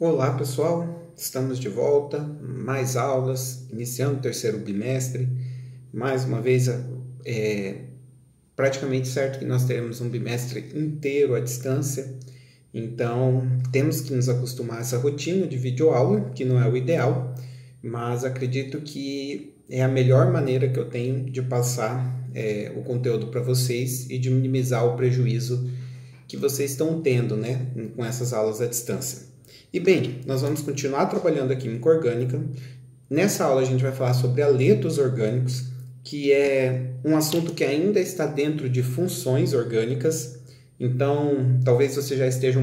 Olá pessoal, estamos de volta, mais aulas, iniciando o terceiro bimestre. Mais uma vez, praticamente certo que nós teremos um bimestre inteiro à distância, então temos que nos acostumar a essa rotina de videoaula, que não é o ideal, mas acredito que é a melhor maneira que eu tenho de passar o conteúdo para vocês e de minimizar o prejuízo que vocês estão tendo, né, com essas aulas à distância. E bem, nós vamos continuar trabalhando a química orgânica. Nessa aula a gente vai falar sobre haletos orgânicos, que é um assunto que ainda está dentro de funções orgânicas. Então, talvez vocês já estejam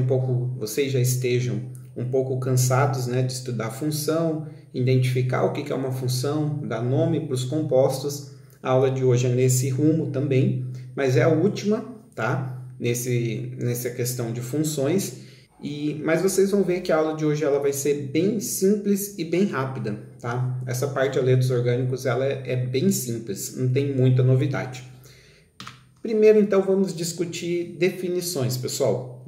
um pouco cansados, né, de estudar a função, identificar o que é uma função, dar nome para os compostos. A aula de hoje é nesse rumo também, mas é a última, tá? Nessa questão de funções, mas vocês vão ver que a aula de hoje ela vai ser bem simples e bem rápida, tá? Essa parte de haletos orgânicos ela é bem simples, não tem muita novidade. Primeiro, então, vamos discutir definições, pessoal.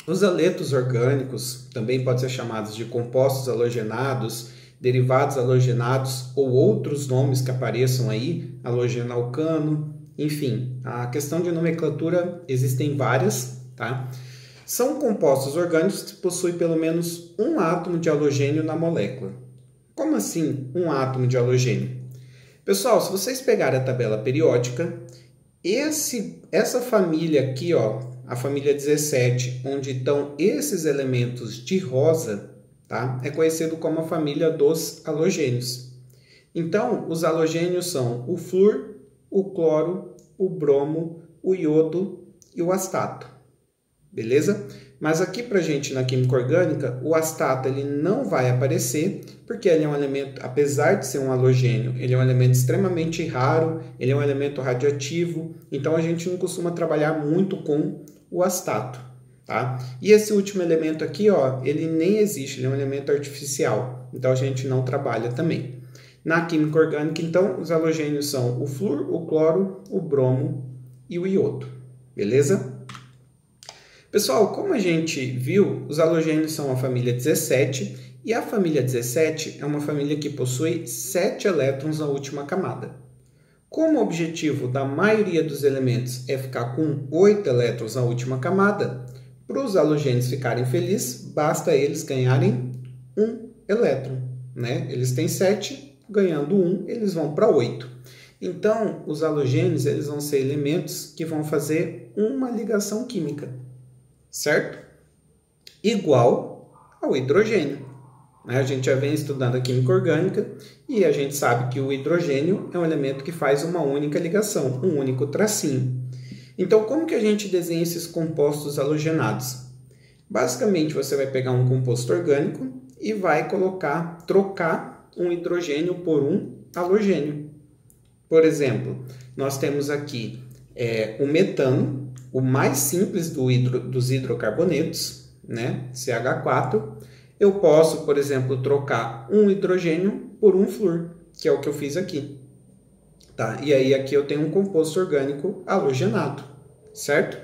Os haletos orgânicos também podem ser chamados de compostos halogenados, derivados halogenados ou outros nomes que apareçam aí, halogenalcano. Enfim, a questão de nomenclatura existem várias, tá? São compostos orgânicos que possuem pelo menos um átomo de halogênio na molécula. Como assim um átomo de halogênio? Pessoal, se vocês pegarem a tabela periódica, essa família aqui, ó, a família 17, onde estão esses elementos de rosa, tá? É conhecido como a família dos halogênios. Então, os halogênios são o flúor, o cloro, o bromo, o iodo e o astato. Beleza? Mas aqui pra gente na química orgânica, o astato ele não vai aparecer, porque ele é um elemento, apesar de ser um halogênio, ele é um elemento extremamente raro, ele é um elemento radioativo, então a gente não costuma trabalhar muito com o astato, tá? E esse último elemento aqui, ó, ele nem existe, ele é um elemento artificial, então a gente não trabalha também. Na química orgânica, então, os halogênios são o flúor, o cloro, o bromo e o iodo. Beleza? Pessoal, como a gente viu, os halogênios são a família 17 e a família 17 é uma família que possui 7 elétrons na última camada. Como o objetivo da maioria dos elementos é ficar com 8 elétrons na última camada, para os halogênios ficarem felizes, basta eles ganharem um elétron, né? Eles têm 7, ganhando 1, eles vão para 8. Então, os halogênios eles vão ser elementos que vão fazer uma ligação química, certo? Igual ao hidrogênio. A gente já vem estudando a química orgânica e a gente sabe que o hidrogênio é um elemento que faz uma única ligação, um único tracinho. Então, como que a gente desenha esses compostos halogenados? Basicamente, você vai pegar um composto orgânico e vai trocar um hidrogênio por um halogênio. Por exemplo, nós temos aqui o metano, o mais simples dos hidrocarbonetos, né? CH4. Eu posso, por exemplo, trocar um hidrogênio por um flúor, que é o que eu fiz aqui. Tá? E aí aqui eu tenho um composto orgânico halogenado, certo?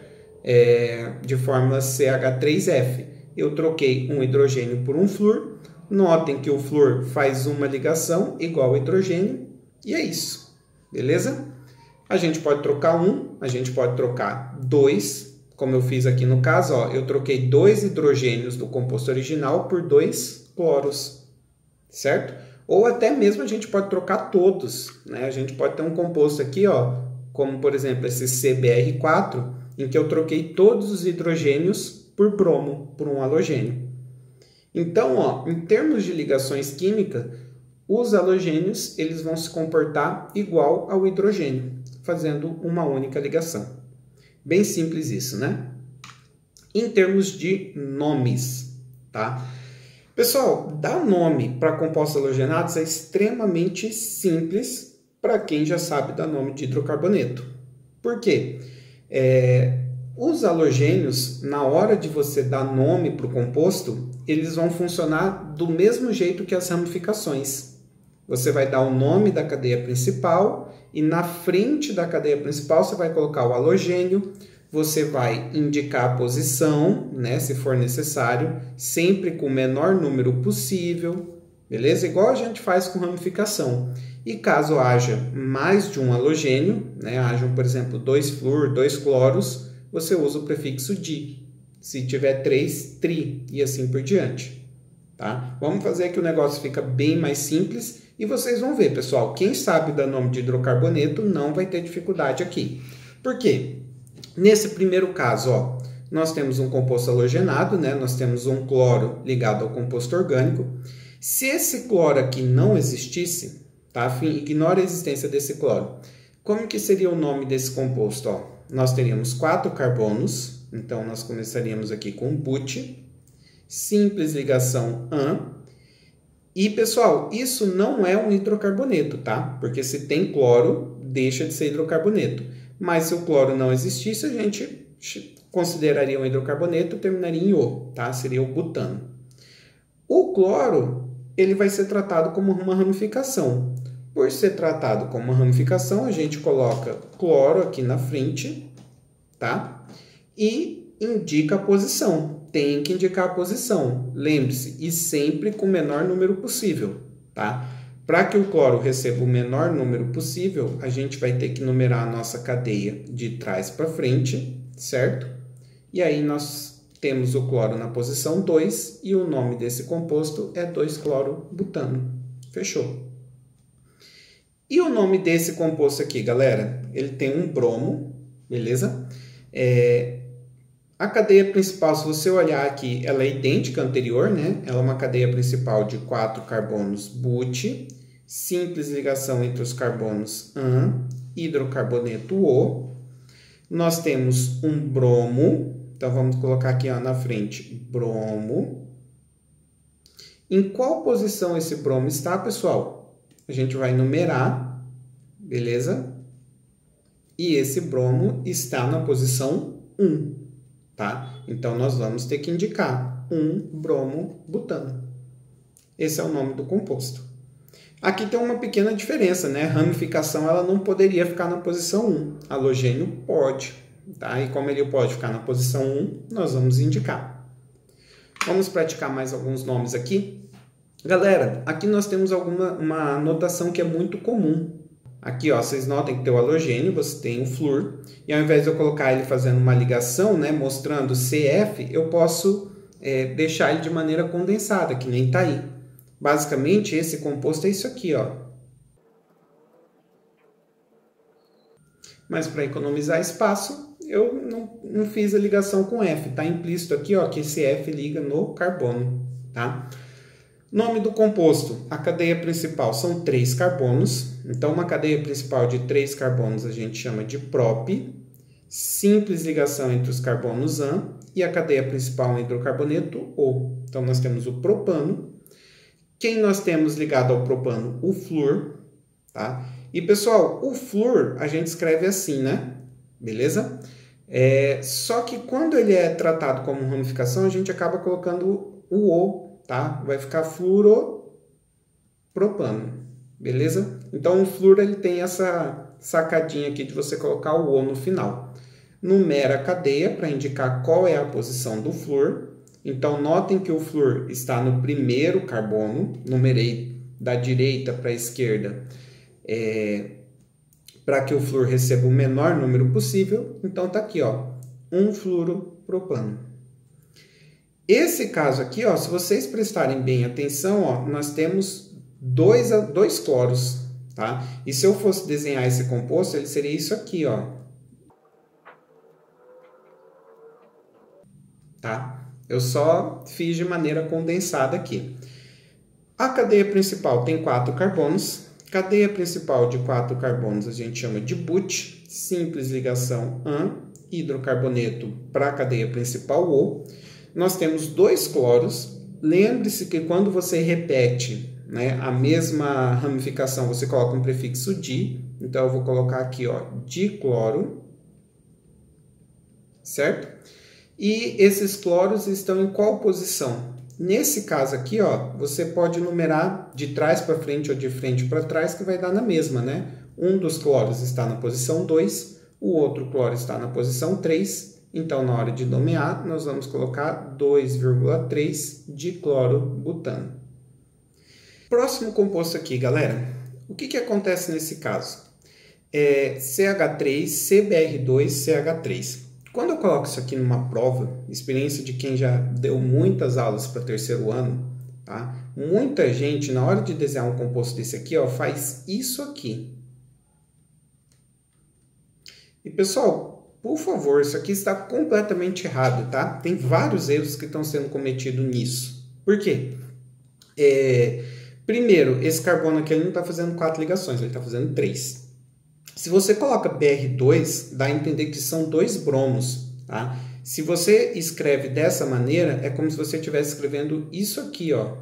De fórmula CH3F. Eu troquei um hidrogênio por um flúor. Notem que o flúor faz uma ligação igual ao hidrogênio e é isso, beleza? A gente pode trocar um, a gente pode trocar dois, como eu fiz aqui no caso, ó, eu troquei 2 hidrogênios do composto original por 2 cloros, certo? Ou até mesmo a gente pode trocar todos, né? A gente pode ter um composto aqui, ó, como por exemplo esse CBr4, em que eu troquei todos os hidrogênios por bromo, por um halogênio. Então, ó, em termos de ligações químicas, os halogênios eles vão se comportar igual ao hidrogênio, fazendo uma única ligação. Bem simples isso, né? Em termos de nomes, tá? Pessoal, dar nome para compostos halogenados é extremamente simples para quem já sabe dar nome de hidrocarboneto. Por quê? Os halogênios, na hora de você dar nome para o composto, eles vão funcionar do mesmo jeito que as ramificações. Você vai dar o nome da cadeia principal e na frente da cadeia principal você vai colocar o halogênio, você vai indicar a posição, né, se for necessário, sempre com o menor número possível, beleza? Igual a gente faz com ramificação. E caso haja mais de um halogênio, né, hajam, por exemplo, 2 flúor, 2 cloros, você usa o prefixo di. Se tiver 3, tri, e assim por diante. Tá? Vamos fazer que o negócio fica bem mais simples e vocês vão ver, pessoal. Quem sabe dar nome de hidrocarboneto não vai ter dificuldade aqui. Por quê? Nesse primeiro caso, ó, nós temos um composto halogenado, né? Nós temos um cloro ligado ao composto orgânico. Se esse cloro aqui não existisse, tá? Ignora a existência desse cloro. Como que seria o nome desse composto? Ó, nós teríamos 4 carbonos, então nós começaríamos aqui com but, simples ligação AN. E, pessoal, isso não é um hidrocarboneto, tá? Porque se tem cloro, deixa de ser hidrocarboneto. Mas se o cloro não existisse, a gente consideraria um hidrocarboneto e terminaria em O, tá? Seria o butano. O cloro, ele vai ser tratado como uma ramificação. Por ser tratado como uma ramificação, a gente coloca cloro aqui na frente, tá? E indica a posição. Tem que indicar a posição. Lembre-se, e sempre com o menor número possível, tá? Para que o cloro receba o menor número possível, a gente vai ter que numerar a nossa cadeia de trás para frente, certo? E aí nós temos o cloro na posição 2 e o nome desse composto é 2-cloro-butano. Fechou. E o nome desse composto aqui, galera? Ele tem um bromo, beleza? A cadeia principal, se você olhar aqui, ela é idêntica à anterior, né? Ela é uma cadeia principal de 4 carbonos but, simples ligação entre os carbonos AN, hidrocarboneto O. Nós temos um bromo, então vamos colocar aqui ó, na frente, bromo. Em qual posição esse bromo está, pessoal? A gente vai numerar, beleza? E esse bromo está na posição 1. Tá? Então, nós vamos ter que indicar 1-bromo-butano. Esse é o nome do composto. Aqui tem uma pequena diferença, né? Ramificação, ela não poderia ficar na posição 1. Halogênio pode, tá? E como ele pode ficar na posição 1, nós vamos indicar. Vamos praticar mais alguns nomes aqui. Galera, aqui nós temos uma notação que é muito comum. Aqui, ó, vocês notem que tem o halogênio, você tem o flúor, e ao invés de eu colocar ele fazendo uma ligação, né, mostrando CF, eu posso deixar ele de maneira condensada, que nem tá aí. Basicamente, esse composto é isso aqui, ó. Mas para economizar espaço, eu não fiz a ligação com F, tá implícito aqui, ó, que esse F liga no carbono, tá? Nome do composto, a cadeia principal são 3 carbonos, então uma cadeia principal de 3 carbonos a gente chama de prop, simples ligação entre os carbonos AN e a cadeia principal no hidrocarboneto O. Então nós temos o propano. Quem nós temos ligado ao propano? O flúor, tá? E pessoal, o flúor a gente escreve assim, né? Beleza? Só que quando ele é tratado como ramificação, a gente acaba colocando o O, tá? Vai ficar fluoropropano, beleza? Então, o flúor ele tem essa sacadinha aqui de você colocar o O no final. Numera a cadeia para indicar qual é a posição do flúor. Então, notem que o flúor está no primeiro carbono. Numerei da direita para a esquerda para que o flúor receba o menor número possível. Então, tá aqui, ó, 1-fluoropropano. Esse caso aqui, ó, se vocês prestarem bem atenção, ó, nós temos dois cloros, tá? E se eu fosse desenhar esse composto, ele seria isso aqui, ó. Tá? Eu só fiz de maneira condensada aqui. A cadeia principal tem 4 carbonos. Cadeia principal de 4 carbonos a gente chama de but, simples ligação AN, hidrocarboneto para a cadeia principal O. Nós temos 2 cloros. Lembre-se que quando você repete, né, a mesma ramificação, você coloca um prefixo di. Então, eu vou colocar aqui, ó, dicloro. Certo? E esses cloros estão em qual posição? Nesse caso aqui, ó, você pode numerar de trás para frente ou de frente para trás, que vai dar na mesma, né? Um dos cloros está na posição 2, o outro cloro está na posição 3, Então, na hora de nomear, nós vamos colocar 2,3 diclorobutano. Próximo composto aqui, galera. O que acontece nesse caso? CH3, CBr2, CH3. Quando eu coloco isso aqui numa prova, experiência de quem já deu muitas aulas para terceiro ano, tá? Muita gente, na hora de desenhar um composto desse aqui, ó, faz isso aqui. E, pessoal, por favor, isso aqui está completamente errado, tá? Tem vários erros que estão sendo cometidos nisso. Por quê? Primeiro, esse carbono aqui ele não está fazendo 4 ligações, ele está fazendo 3. Se você coloca Br2, dá a entender que são 2 bromos, tá? Se você escreve dessa maneira, é como se você estivesse escrevendo isso aqui, ó.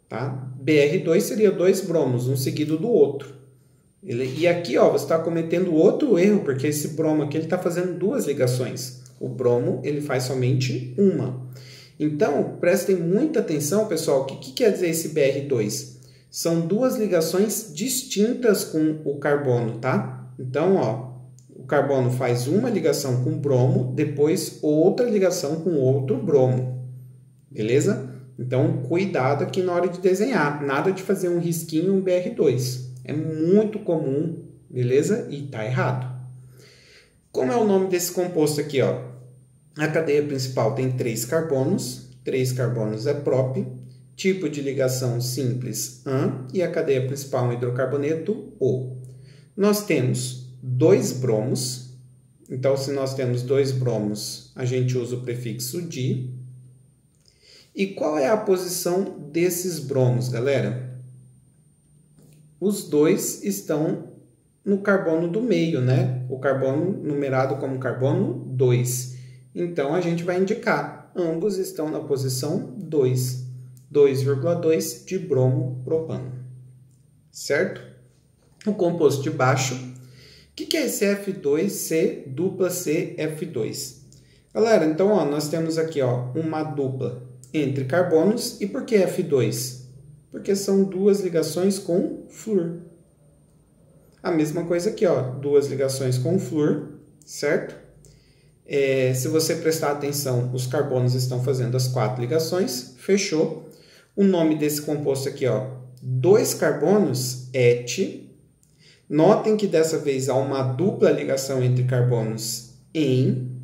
Tá? Br2 seria 2 bromos, um seguido do outro. E aqui, ó, você está cometendo outro erro, porque esse bromo aqui está fazendo 2 ligações. O bromo ele faz somente uma. Então, prestem muita atenção, pessoal. O que quer dizer esse Br2? São 2 ligações distintas com o carbono, tá? Então, ó, o carbono faz uma ligação com o bromo, depois outra ligação com outro bromo. Beleza? Então, cuidado aqui na hora de desenhar. Nada de fazer um risquinho, um Br2. É muito comum, beleza? E tá errado. Como é o nome desse composto aqui, ó? A cadeia principal tem 3 carbonos. 3 carbonos é prop. Tipo de ligação simples, AN. E a cadeia principal é um hidrocarboneto, O. Nós temos 2 bromos. Então, se nós temos 2 bromos, a gente usa o prefixo di. E qual é a posição desses bromos, galera? Os 2 estão no carbono do meio, né? O carbono numerado como carbono 2. Então, a gente vai indicar, ambos estão na posição 2. 2,2 de bromo propano. Certo? O composto de baixo. O que é esse F2C dupla CF2? Galera, então, ó, nós temos aqui, ó, uma dupla entre carbonos. E por que F2? Porque são 2 ligações com flúor. A mesma coisa aqui, ó, 2 ligações com flúor, certo? Se você prestar atenção, os carbonos estão fazendo as 4 ligações, fechou. O nome desse composto aqui, ó, 2 carbonos, et. Notem que dessa vez há uma dupla ligação entre carbonos em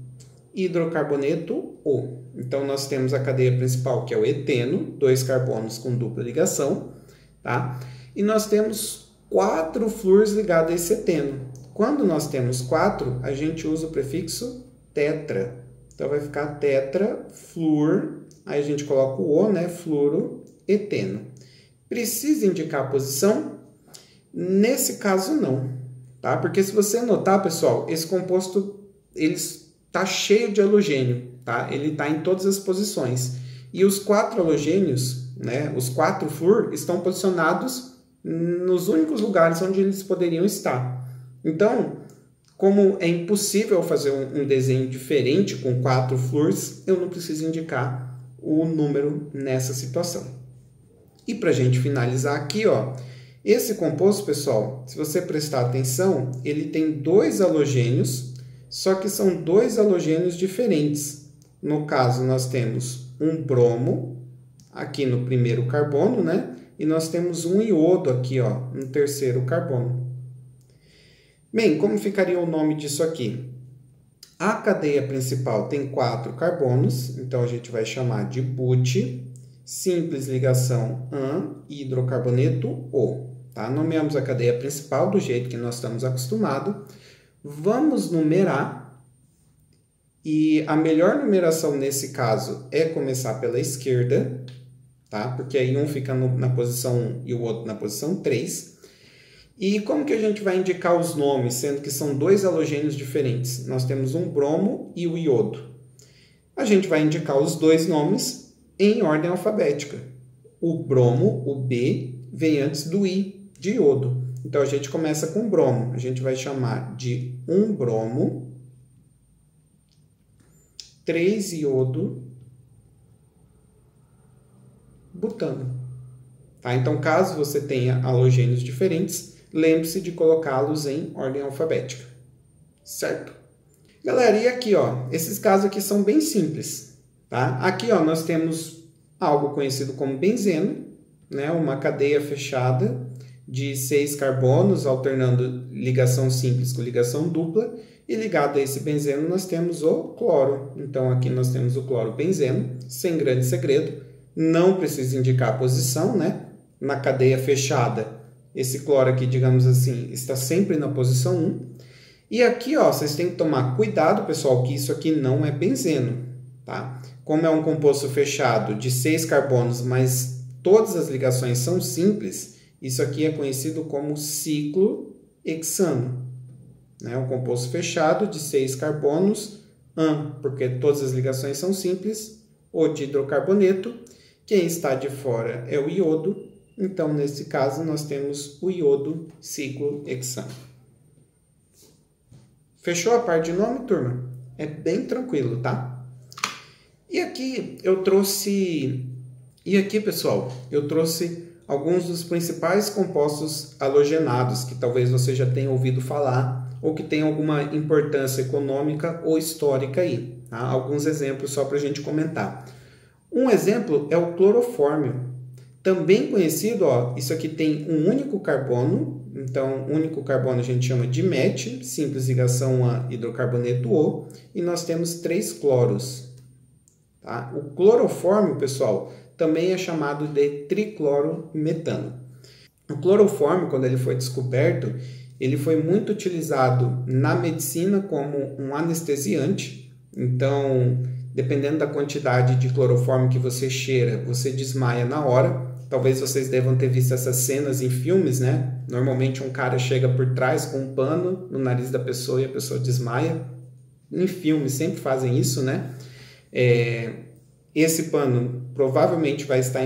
hidrocarboneto O. Então, nós temos a cadeia principal, que é o eteno, 2 carbonos com dupla ligação, tá? E nós temos 4 flúores ligados a esse eteno. Quando nós temos 4, a gente usa o prefixo tetra. Então, vai ficar tetra, flúor, aí a gente coloca o O, né? Fluoroeteno. Precisa indicar a posição? Nesse caso, não, tá? Porque se você notar, pessoal, esse composto, ele está cheio de halogênio, tá? Ele está em todas as posições. E os 4 halogênios, né? Os 4 flúor, estão posicionados nos únicos lugares onde eles poderiam estar. Então, como é impossível fazer um desenho diferente com 4 flúores, eu não preciso indicar o número nessa situação. E para a gente finalizar aqui, ó, esse composto, pessoal, se você prestar atenção, ele tem 2 halogênios, só que são 2 halogênios diferentes. No caso, nós temos um bromo aqui no primeiro carbono, né? E nós temos um iodo aqui, ó, no terceiro carbono. Bem, como ficaria o nome disso aqui? A cadeia principal tem 4 carbonos, então a gente vai chamar de but, simples ligação AN, hidrocarboneto O. Tá? Nomeamos a cadeia principal do jeito que nós estamos acostumados. Vamos numerar. E a melhor numeração nesse caso é começar pela esquerda, tá? Porque aí um fica na posição 1 e o outro na posição 3. E como que a gente vai indicar os nomes, sendo que são 2 halogênios diferentes? Nós temos um bromo e o iodo. A gente vai indicar os 2 nomes em ordem alfabética. O bromo, o B, vem antes do I, de iodo. Então, a gente começa com bromo. A gente vai chamar de 1 bromo, 3 iodo, butano. Tá? Então, caso você tenha halogênios diferentes, lembre-se de colocá-los em ordem alfabética. Certo? Galera, e aqui, ó, esses casos aqui são bem simples, tá? Aqui, ó, nós temos algo conhecido como benzeno, né? Uma cadeia fechada de 6 carbonos, alternando ligação simples com ligação dupla, e ligado a esse benzeno nós temos o cloro. Então aqui nós temos o cloro-benzeno, sem grande segredo, não precisa indicar a posição, né? Na cadeia fechada, esse cloro aqui, digamos assim, está sempre na posição 1. E aqui, ó, vocês têm que tomar cuidado, pessoal, que isso aqui não é benzeno, tá? Como é um composto fechado de 6 carbonos, mas todas as ligações são simples, isso aqui é conhecido como ciclohexano, né? Um composto fechado de 6 carbonos, porque todas as ligações são simples, o dihidrocarboneto. Quem está de fora é o iodo, então nesse caso nós temos o iodo ciclohexano. Fechou a parte de nome, turma? É bem tranquilo, tá? E aqui, pessoal, eu trouxe alguns dos principais compostos halogenados que talvez você já tenha ouvido falar ou que tenham alguma importância econômica ou histórica aí, tá? Alguns exemplos só para a gente comentar. Um exemplo é o clorofórmio, também conhecido, ó, isso aqui tem um único carbono, então único carbono a gente chama de MET, simples ligação a hidrocarboneto O, e nós temos 3 cloros. Tá? O clorofórmio, pessoal, também é chamado de triclorometano. O clorofórmio, quando ele foi descoberto, ele foi muito utilizado na medicina como um anestesiante. Então, dependendo da quantidade de clorofórmio que você cheira, você desmaia na hora. Talvez vocês devam ter visto essas cenas em filmes, né? Normalmente um cara chega por trás com um pano no nariz da pessoa e a pessoa desmaia. Em filmes sempre fazem isso, né? Esse pano provavelmente vai estar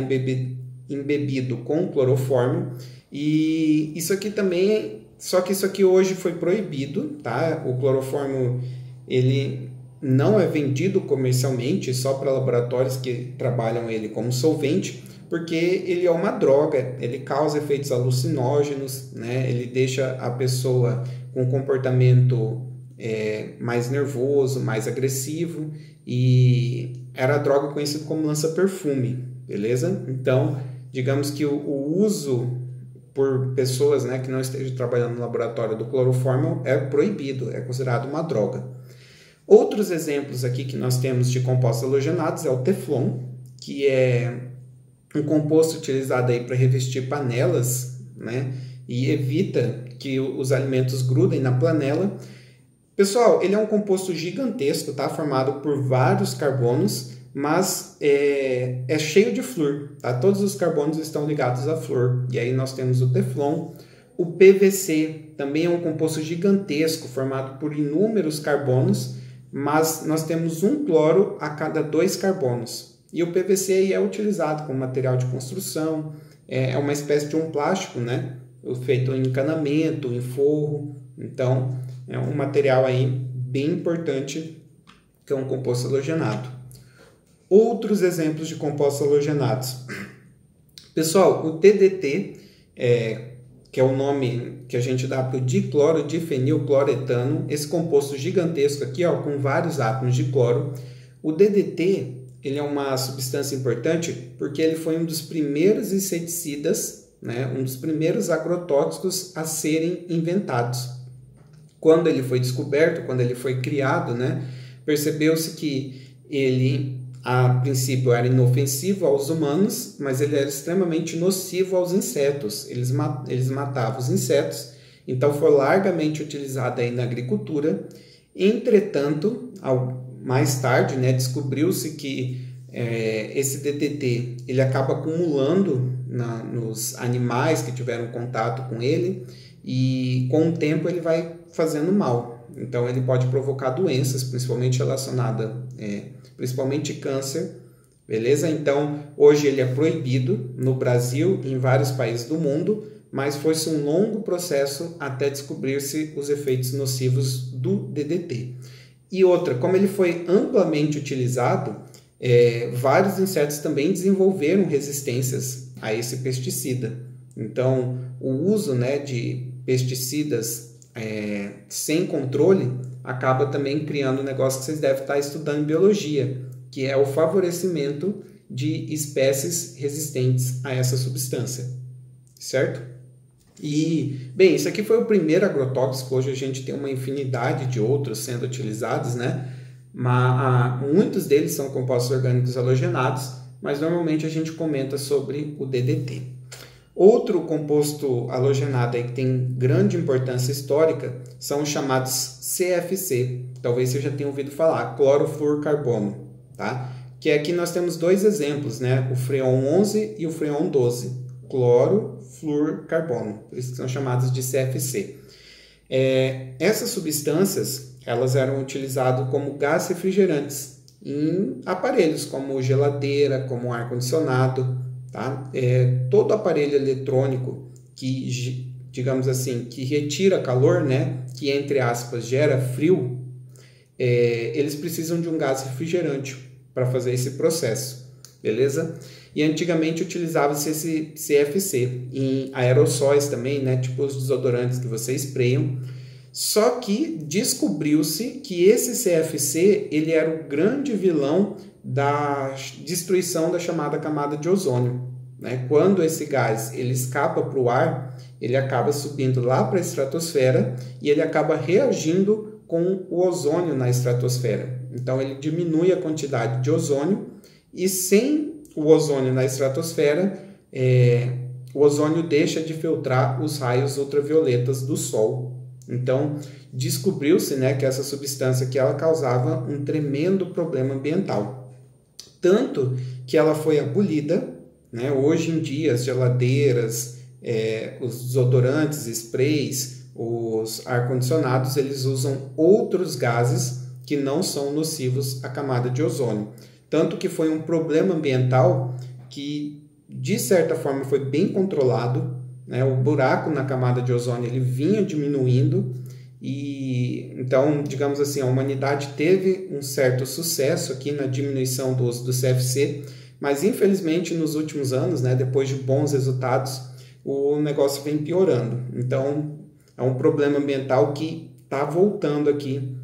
embebido com clorofórmio. E isso aqui também, só que isso aqui hoje foi proibido, tá? O clorofórmio, ele não é vendido comercialmente, só para laboratórios que trabalham ele como solvente, porque ele é uma droga, ele causa efeitos alucinógenos, né? Ele deixa a pessoa com um comportamento mais nervoso, mais agressivo, e era a droga conhecida como lança-perfume, beleza? Então, digamos que o uso por pessoas, né, que não estejam trabalhando no laboratório do clorofórmio é proibido, é considerado uma droga. Outros exemplos aqui que nós temos de compostos halogenados é o teflon, que é um composto utilizado aí para revestir panelas, né, e evita que os alimentos grudem na panela. Pessoal, ele é um composto gigantesco, tá? Formado por vários carbonos, mas é cheio de flúor, tá? Todos os carbonos estão ligados a flúor. E aí nós temos o teflon. O PVC também é um composto gigantesco, formado por inúmeros carbonos, mas nós temos um cloro a cada 2 carbonos. E o PVC aí é utilizado como material de construção, é uma espécie de um plástico, né? Feito em encanamento, em forro. Então, é um material aí bem importante, que é um composto halogenado. Outros exemplos de compostos halogenados. Pessoal, o DDT, que é o nome que a gente dá para o diclorodifenilcloretano, esse composto gigantesco aqui, ó, com vários átomos de cloro. O DDT, ele é uma substância importante porque ele foi um dos primeiros inseticidas, né, um dos primeiros agrotóxicos a serem inventados. Quando ele foi descoberto, quando ele foi criado, né, percebeu-se que ele, a princípio, era inofensivo aos humanos, mas ele era extremamente nocivo aos insetos. Eles matavam os insetos, então foi largamente utilizado aí na agricultura. Entretanto, mais tarde, né, descobriu-se que esse DDT ele acaba acumulando nos animais que tiveram contato com ele, e com o tempo ele vai fazendo mal. Então ele pode provocar doenças, principalmente relacionadas, principalmente câncer, beleza? Então hoje ele é proibido no Brasil e em vários países do mundo, mas foi-se um longo processo até descobrir-se os efeitos nocivos do DDT. E outra, como ele foi amplamente utilizado, vários insetos também desenvolveram resistências a esse pesticida. Então o uso, né, de pesticidas sem controle, acaba também criando um negócio que vocês devem estar estudando em biologia, que é o favorecimento de espécies resistentes a essa substância, certo? E, bem, isso aqui foi o primeiro agrotóxico. Hoje a gente tem uma infinidade de outros sendo utilizados, né? Mas muitos deles são compostos orgânicos halogenados, mas normalmente a gente comenta sobre o DDT. Outro composto halogenado aí que tem grande importância histórica são os chamados CFC. Talvez você já tenha ouvido falar, clorofluorcarbono, tá? Que aqui nós temos dois exemplos, né? O freon 11 e o freon 12. Clorofluorcarbono, por isso que são chamados de CFC. Essas substâncias, elas eram utilizadas como gás refrigerantes em aparelhos como geladeira, como ar-condicionado, tá? Todo aparelho eletrônico que, digamos assim, que retira calor, né? Que, entre aspas, gera frio, eles precisam de um gás refrigerante para fazer esse processo, beleza? E antigamente utilizava-se esse CFC em aerossóis também, né? Tipo os desodorantes que vocês sprayam. Só que descobriu-se que esse CFC ele era o grande vilão da destruição da chamada camada de ozônio, né? Quando esse gás ele escapa para o ar, ele acaba subindo lá para a estratosfera e ele acaba reagindo com o ozônio na estratosfera. Então ele diminui a quantidade de ozônio e sem o ozônio na estratosfera, o ozônio deixa de filtrar os raios ultravioletas do Sol. Então, descobriu-se, né, que essa substância que ela causava um tremendo problema ambiental. Tanto que ela foi abolida, né? Hoje em dia, as geladeiras, os desodorantes, sprays, os ar-condicionados, eles usam outros gases que não são nocivos à camada de ozônio. Tanto que foi um problema ambiental que, de certa forma, foi bem controlado, né? O buraco na camada de ozônio ele vinha diminuindo e, então, digamos assim, a humanidade teve um certo sucesso aqui na diminuição do uso do CFC, mas, infelizmente, nos últimos anos, né, depois de bons resultados, o negócio vem piorando. Então, é um problema ambiental que está voltando aqui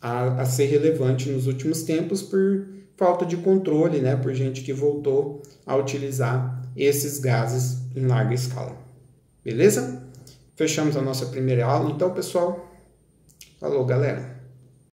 a ser relevante nos últimos tempos por falta de controle, né, por gente que voltou a utilizar esses gases em larga escala. Beleza? Fechamos a nossa primeira aula. Então, pessoal, falou, galera!